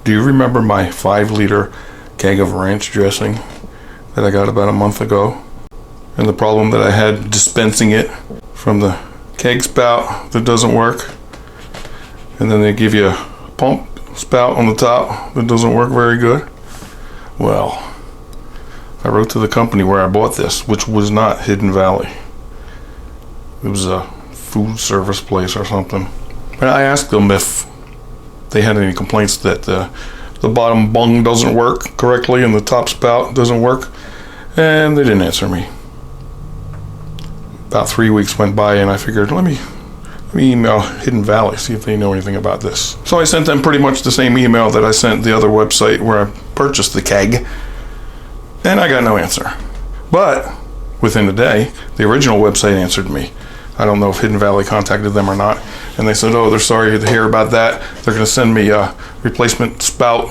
Do you remember my 5-liter Keg of Ranch Dressing that I got about a month ago? And the problem that I had dispensing it from the keg spout that doesn't work. And then they give you a pump spout on the top that doesn't work very good. Well, I wrote to the company where I bought this, which was not Hidden Valley. It was a food service place or something. And I asked them if they had any complaints that the bottom bung doesn't work correctly and the top spout doesn't work, and they didn't answer me. About 3 weeks went by and I figured, let me email Hidden Valley, see if they know anything about this. So I sent them pretty much the same email that I sent the other website where I purchased the keg, and I got no answer. But within a day, the original website answered me. I don't know if Hidden Valley contacted them or not, and they said, oh, they're sorry to hear about that. They're going to send me a replacement spout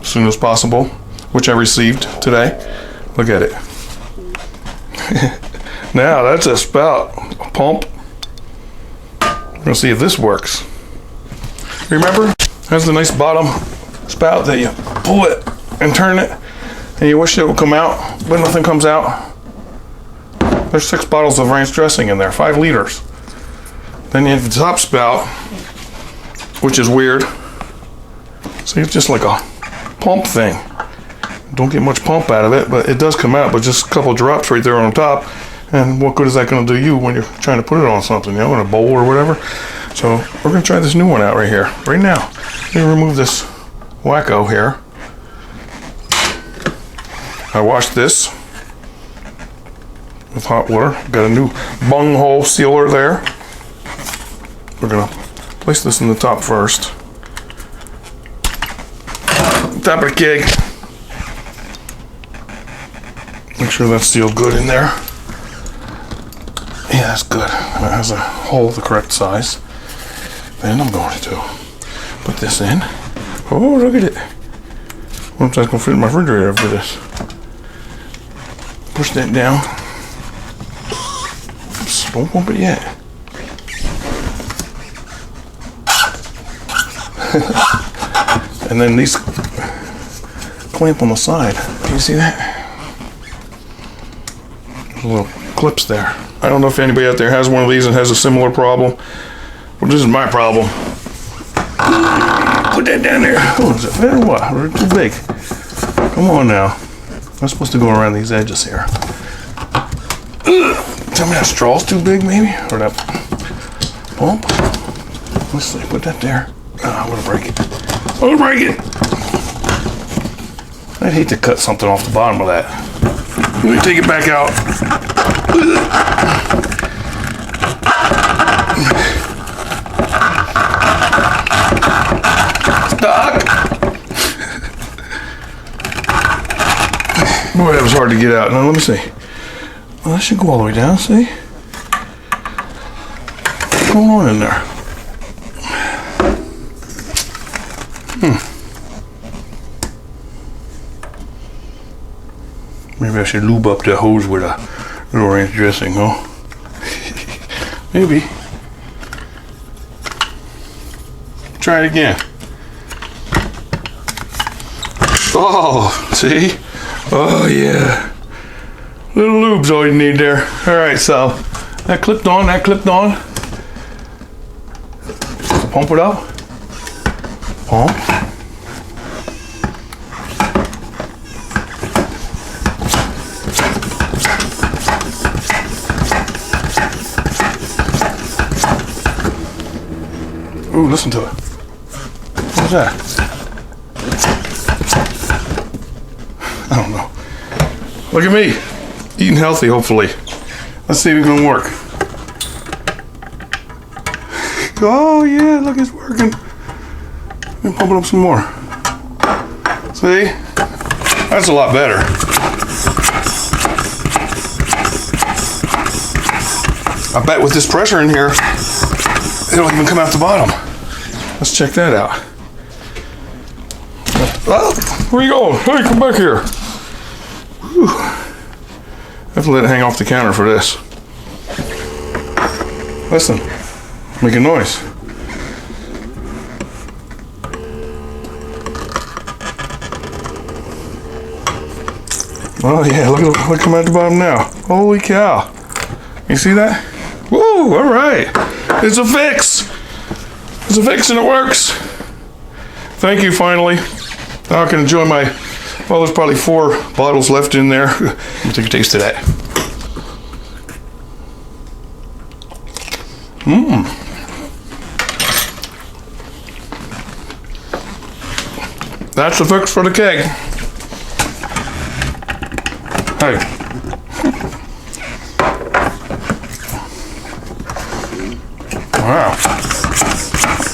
as soon as possible, which I received today. Look at it. Now that's a spout, a pump. We're going to see if this works. Remember? Has the nice bottom spout that you pull it and turn it, and you wish it would come out, but nothing comes out. There's 6 bottles of ranch dressing in there, 5 liters. Then you have the top spout, which is weird. See, it's just like a pump thing. Don't get much pump out of it, but it does come out, but just a couple drops right there on top. And what good is that going to do you when you're trying to put it on something, you know, in a bowl or whatever? So we're going to try this new one out right here, right now. Let me remove this wacko here. I washed this with hot water. Got a new bung hole sealer there. We're going to place this in the top first. Top of the keg. Make sure that's sealed good in there. Yeah, that's good. It has a hole the correct size. Then I'm going to put this in. Oh, look at it. What if that's going to fit in my refrigerator after this? Push that down. Oops, don't pump it yet. And then these clamp on the side. Can you see that? There's little clips there. I don't know if anybody out there has one of these and has a similar problem. Well, this is my problem. Put that down there. Oh, is it fit or what? Or too big? Come on now. I'm supposed to go around these edges here. Tell me that straw's too big, maybe? Or that pump? Let's see. Put that there. Oh, I'm gonna break it. I'm gonna break it. I'd hate to cut something off the bottom of that. Let me take it back out. Stuck. Boy, that was hard to get out. Now let me see. Well, that should go all the way down. See? What's going on in there? Maybe I should lube up that hose with a little ranch dressing, huh? Maybe. Try it again. Oh, see? Oh, yeah. Little lube's all you need there. All right, so that clipped on, Pump it up. Pump. Ooh, listen to it. What's that? I don't know. Look at me. Eating healthy, hopefully. Let's see if it's gonna work. Oh yeah, look, it's working. Let me pump it up some more. See? That's a lot better. I bet with this pressure in here, it'll even come out the bottom. Let's check that out. Oh, where you going? Hey, come back here. Whew. I have to let it hang off the counter for this. Listen, make a noise. Oh yeah, look at him at the bottom now. Holy cow. You see that? Woo, all right. It's a fix. It's a fix and it works. Thank you, finally. Now I can enjoy my, well, there's probably 4 bottles left in there. Let me take a taste of that. That's the fix for the keg. Hey. Wow.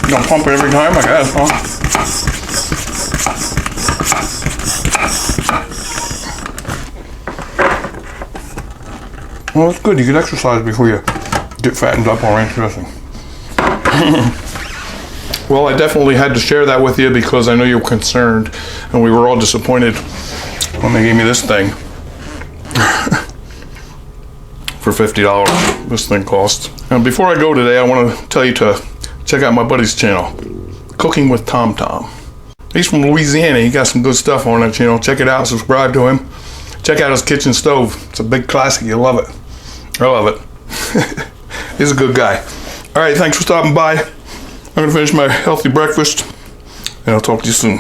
Don't pump it every time, I guess, huh? Well, it's good. You can exercise before you get fattened up on ranch dressing. Well, I definitely had to share that with you because I know you were concerned, and we were all disappointed when they gave me this thing for $50. This thing cost. And before I go today, I want to tell you to check out my buddy's channel, Cooking with TomTom. He's from Louisiana. He got some good stuff on that channel. Check it out. Subscribe to him. Check out his kitchen stove. It's a big classic. You'll love it. I love it. He's a good guy. All right, thanks for stopping by. I'm going to finish my healthy breakfast, and I'll talk to you soon.